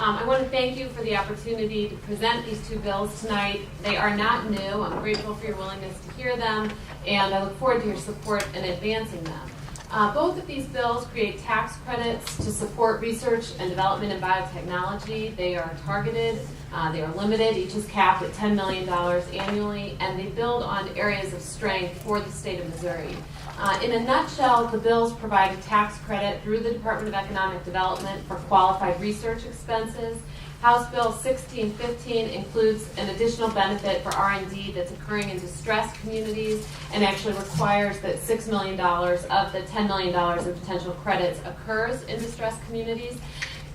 I want to thank you for the opportunity to present these two bills tonight. They are not new. I'm grateful for your willingness to hear them, and I look forward to your support in advancing them. Both of these bills create tax credits to support research and development in biotechnology. They are targeted, they are limited, each is capped at $10 million annually, and they build on areas of strength for the state of Missouri. In a nutshell, the bills provide a tax credit through the Department of Economic Development for qualified research expenses. House Bill 1615 includes an additional benefit for R&D that's occurring in distressed communities and actually requires that $6 million of the $10 million in potential credits occurs in distressed communities.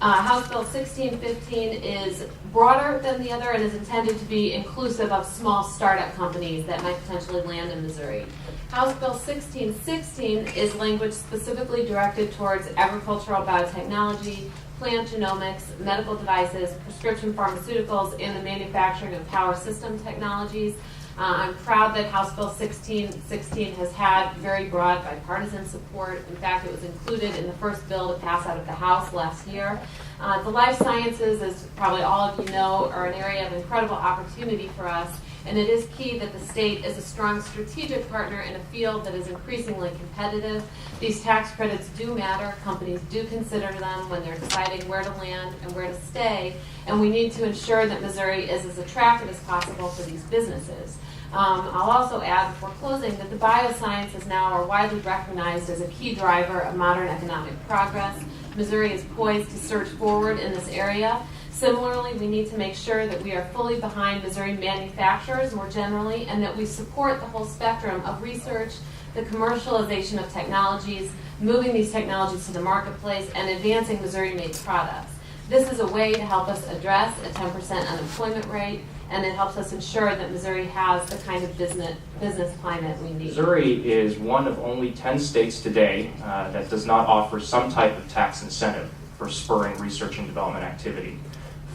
House Bill 1615 is broader than the other and is intended to be inclusive of small startup companies that might potentially land in Missouri. House Bill 1616 is language specifically directed towards agricultural biotechnology, plant genomics, medical devices, prescription pharmaceuticals, and the manufacturing of power system technologies. I'm proud that House Bill 1616 has had very broad bipartisan support. In fact, it was included in the first bill to pass out of the House last year. The life sciences, as probably all of you know, are an area of incredible opportunity for us, and it is key that the state is a strong strategic partner in a field that is increasingly competitive. These tax credits do matter. Companies do consider them when they're deciding where to land and where to stay, and we need to ensure that Missouri is as attractive as possible for these businesses. I'll also add before closing that the biosciences now are widely recognized as a key driver of modern economic progress. Missouri is poised to surge forward in this area. Similarly, we need to make sure that we are fully behind Missouri manufacturers more generally, and that we support the whole spectrum of research, the commercialization of technologies, moving these technologies to the marketplace, and advancing Missouri-made products. This is a way to help us address a 10% unemployment rate, and it helps us ensure that Missouri has the kind of business climate we need. Missouri is one of only 10 states today that does not offer some type of tax incentive for spurring research and development activity.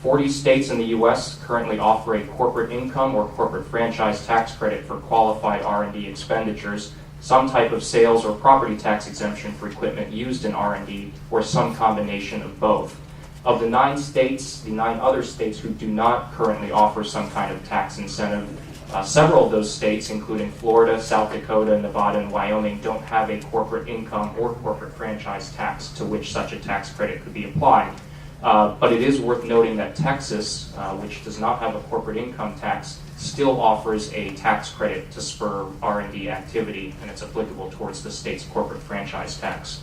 40 states in the U.S. currently offer a corporate income or corporate franchise tax credit for qualified R&D expenditures, some type of sales or property tax exemption for equipment used in R&D, or some combination of both. Of the 9 other states who do not currently offer some kind of tax incentive, several of those states, including Florida, South Dakota, Nevada, and Wyoming, don't have a corporate income or corporate franchise tax to which such a tax credit could be applied. But it is worth noting that Texas, which does not have a corporate income tax, still offers a tax credit to spur R&D activity, and it's applicable towards the state's corporate franchise tax.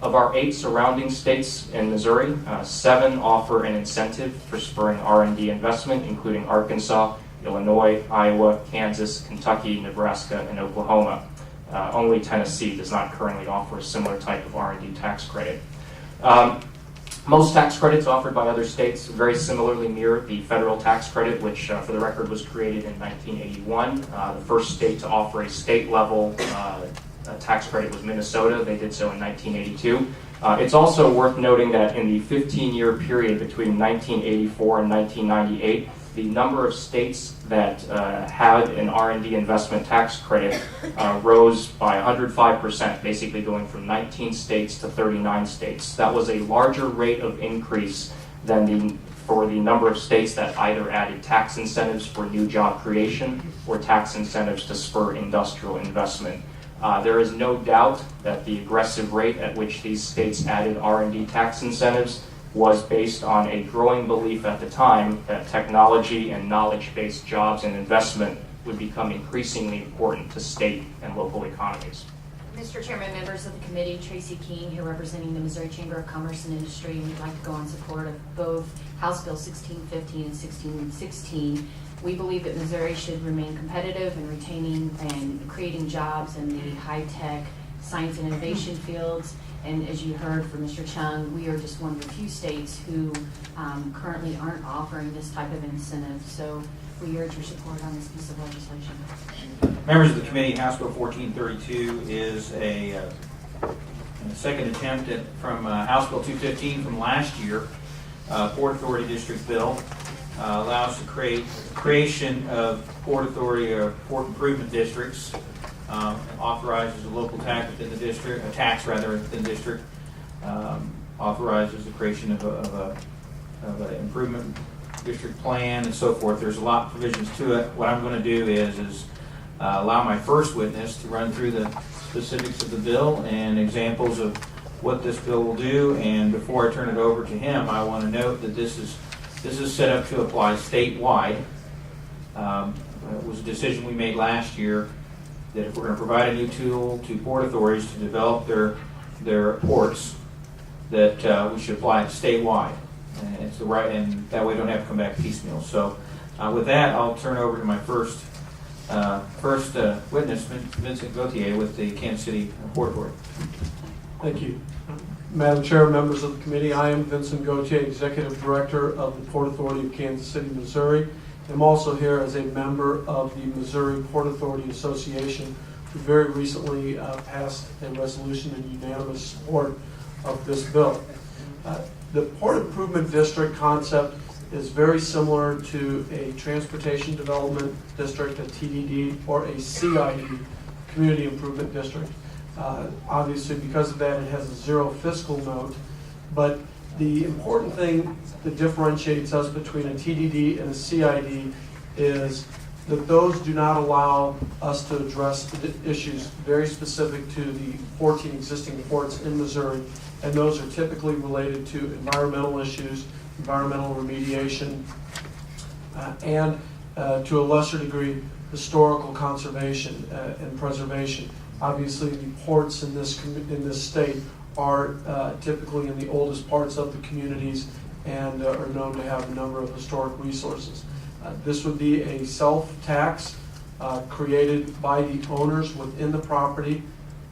Of our 8 surrounding states in Missouri, 7 offer an incentive for spurring R&D investment, including Arkansas, Illinois, Iowa, Kansas, Kentucky, Nebraska, and Oklahoma. Only Tennessee does not currently offer a similar type of R&D tax credit. Most tax credits offered by other states very similarly mirror the federal tax credit, which, for the record, was created in 1981. The first state to offer a state-level tax credit was Minnesota. They did so in 1982. It's also worth noting that in the 15-year period between 1984 and 1998, the number of states that had an R&D investment tax credit rose by 105%, basically going from 19 states to 39 states. That was a larger rate of increase than for the number of states that either added tax incentives for new job creation or tax incentives to spur industrial investment. There is no doubt that the aggressive rate at which these states added R&D tax incentives was based on a growing belief at the time that technology and knowledge-based jobs and investment would become increasingly important to state and local economies. Mr. Chairman, members of the committee, Tracy Keene here representing the Missouri Chamber of Commerce and Industry, and we'd like to go in support of both House Bill 1615 and 1616. We believe that Missouri should remain competitive in retaining and creating jobs in the high-tech science and innovation fields. And as you heard from Mr. Chung, we are just one of the few states who currently aren't offering this type of incentive. So we urge your support on this piece of legislation. Members of the committee, House Bill 1432 is a second attempt from House Bill 215 from last year. Port Authority District Bill allows the creation of Port Authority or Port Improvement Districts. Authorizes a local tax within the district, within the district, authorizes the creation of a of an improvement district plan and so forth. There's a lot of provisions to it. What I'm going to do is allow my first witness to run through the specifics of the bill and examples of what this bill will do. And before I turn it over to him, I want to note that this is set up to apply statewide. It was a decision we made last year that if we're going to provide a new tool to port authorities to develop their ports, that we should apply it statewide. And it's the right, and that way we don't have to come back piecemeal. So with that, I'll turn over to my first witness, Vincent Gauthier with the Kansas City Port Authority. Thank you. Madam Chair, members of the committee, I am Vincent Gauthier, Executive Director of the Port Authority of Kansas City, Missouri. I'm also here as a member of the Missouri Port Authority Association, who very recently passed a resolution in unanimous support of this bill. The Port Improvement District concept is very similar to a Transportation Development District, a TDD, or a CID, Community Improvement District. Obviously, because of that, it has a zero fiscal note, but the important thing that differentiates us between a TDD and a CID is that those do not allow us to address the issues very specific to the 14 existing ports in Missouri, and those are typically related to environmental issues, environmental remediation, and to a lesser degree, historical conservation and preservation. Obviously, the ports in this state are typically in the oldest parts of the communities and are known to have a number of historic resources. This would be a self-tax created by the owners within the property.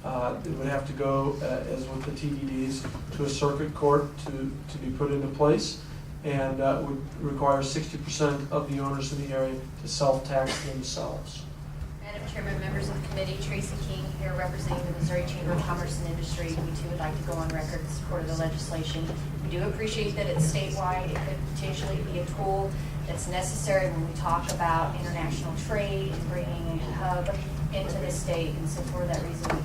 It would have to go, as with the TDDs, to a circuit court to be put into place, and would require 60% of the owners in the area to self-tax themselves. Madam Chairman, members of the committee, Tracy King here representing the Missouri Chamber of Commerce and Industry. We too would like to go on record in support of the legislation. We do appreciate that it's statewide. It could potentially be a tool that's necessary when we talk about international trade and bringing a hub into the state. And so for that reason,